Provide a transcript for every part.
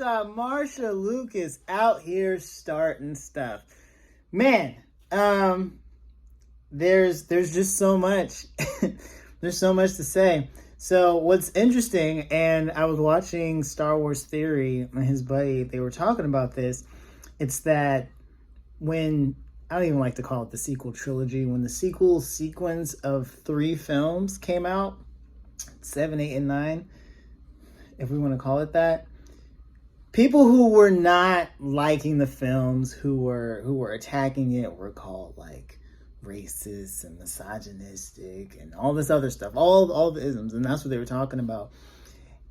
got Marcia Lucas out here starting stuff. Man, there's just so much. There's so much to say. So what's interesting, and I was watching Star Wars Theory and his buddy, they were talking about this. It's that when, I don't even like to call it the sequel trilogy, when the sequel sequence of 3 films came out, 7, 8, and 9, if we want to call it that, people who were not liking the films, who were attacking it, were called like racist and misogynistic and all this other stuff, all the isms, and that's what they were talking about.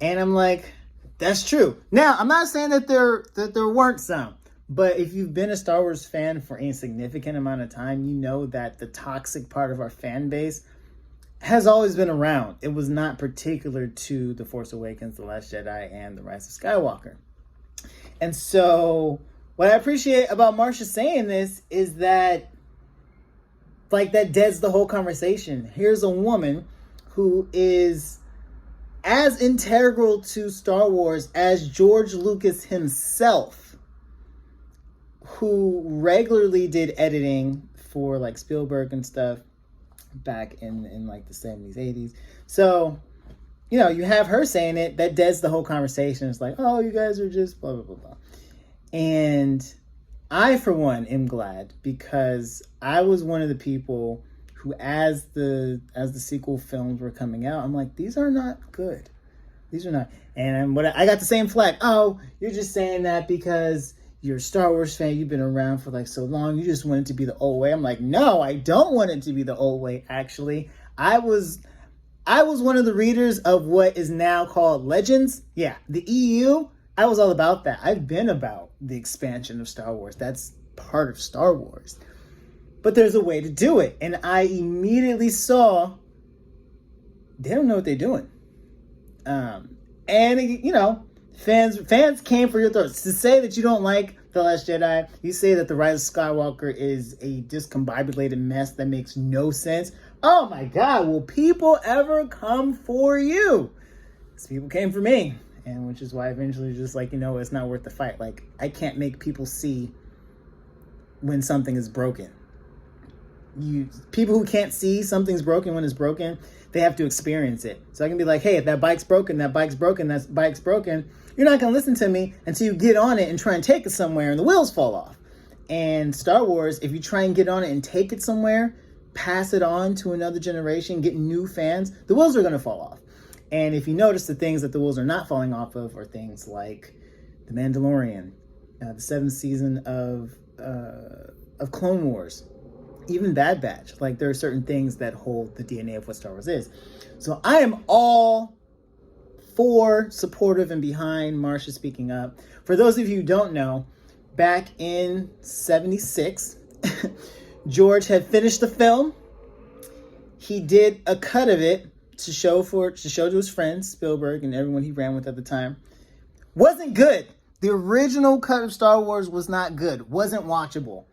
And I'm like, that's true. Now, I'm not saying that there weren't some, but if you've been a Star Wars fan for any significant amount of time, you know that the toxic part of our fan base has always been around. It was not particular to The Force Awakens, The Last Jedi, and The Rise of Skywalker. And so what I appreciate about Marcia saying this is that, like, that deads the whole conversation. Here's a woman who is as integral to Star Wars as George Lucas himself, who regularly did editing for like Spielberg and stuff back in like the 70s, 80s. So, you know, you have her saying it, that deads the whole conversation. It's like, oh, you guys are just blah, blah, blah, blah. And I, for one, am glad, because I was one of the people who, as the sequel films were coming out, I'm like, these are not good. These are not. And I got the same flack. Oh, you're just saying that because you're a Star Wars fan. You've been around for like so long. You just want it to be the old way. I'm like, no, I don't want it to be the old way. Actually, I was one of the readers of what is now called Legends. Yeah, the EU. I was all about that. I've been about the expansion of Star Wars. That's part of Star Wars. But there's a way to do it. And I immediately saw they don't know what they're doing. And, you know, fans came for your throats. To say that you don't like The Last Jedi, you say that The Rise of Skywalker is a discombobulated mess that makes no sense. Oh my God, will people ever come for you? Because people came for me. And which is why I eventually just like, you know, it's not worth the fight. Like, I can't make people see when something is broken. People who can't see something's broken when it's broken, they have to experience it. So I can be like, hey, if that bike's broken, that bike's broken, that bike's broken. You're not going to listen to me until you get on it and try and take it somewhere and the wheels fall off. And Star Wars, if you try and get on it and take it somewhere, pass it on to another generation, get new fans, the wheels are going to fall off. And if you notice, the things that the wheels are not falling off of are things like The Mandalorian, the 7th season of Clone Wars, even Bad Batch. Like, there are certain things that hold the DNA of what Star Wars is. So I am all for, supportive, and behind Marcia speaking up. For those of you who don't know, back in 76, George had finished the film. He did a cut of it to show to his friends, Spielberg and everyone he ran with at the time. Wasn't good. The original cut of Star Wars was not good. Wasn't watchable.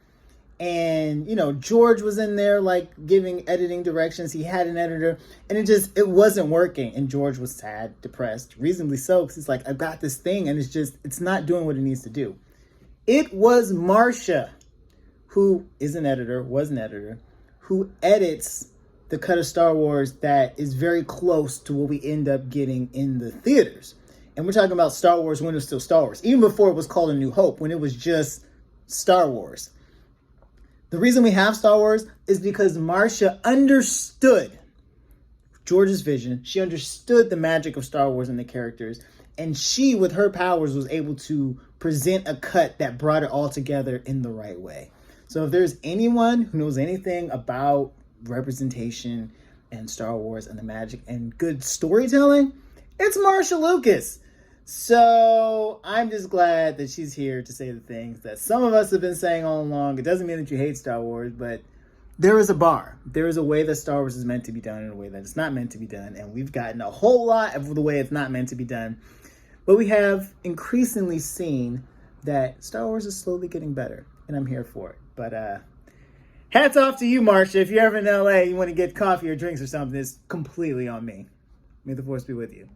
And, you know, George was in there like giving editing directions. He had an editor, and it wasn't working. And George was sad, depressed, reasonably so, because he's like, I've got this thing and it's not doing what it needs to do. It was Marcia, who was an editor, who edits the cut of Star Wars that is very close to what we end up getting in the theaters. And we're talking about Star Wars when it was still Star Wars, even before it was called A New Hope, when it was just Star Wars. The reason we have Star Wars is because Marcia understood George's vision. She understood the magic of Star Wars and the characters. And she, with her powers, was able to present a cut that brought it all together in the right way. So if there's anyone who knows anything about representation and Star Wars and the magic and good storytelling, it's Marcia Lucas. So I'm just glad that she's here to say the things that some of us have been saying all along. It doesn't mean that you hate Star Wars, but there is a bar. There is a way that Star Wars is meant to be done and a way that it's not meant to be done. And we've gotten a whole lot of the way it's not meant to be done. But we have increasingly seen that Star Wars is slowly getting better, and I'm here for it. But hats off to you, Marcia. If you're ever in LA, you want to get coffee or drinks or something, it's completely on me. May the Force be with you.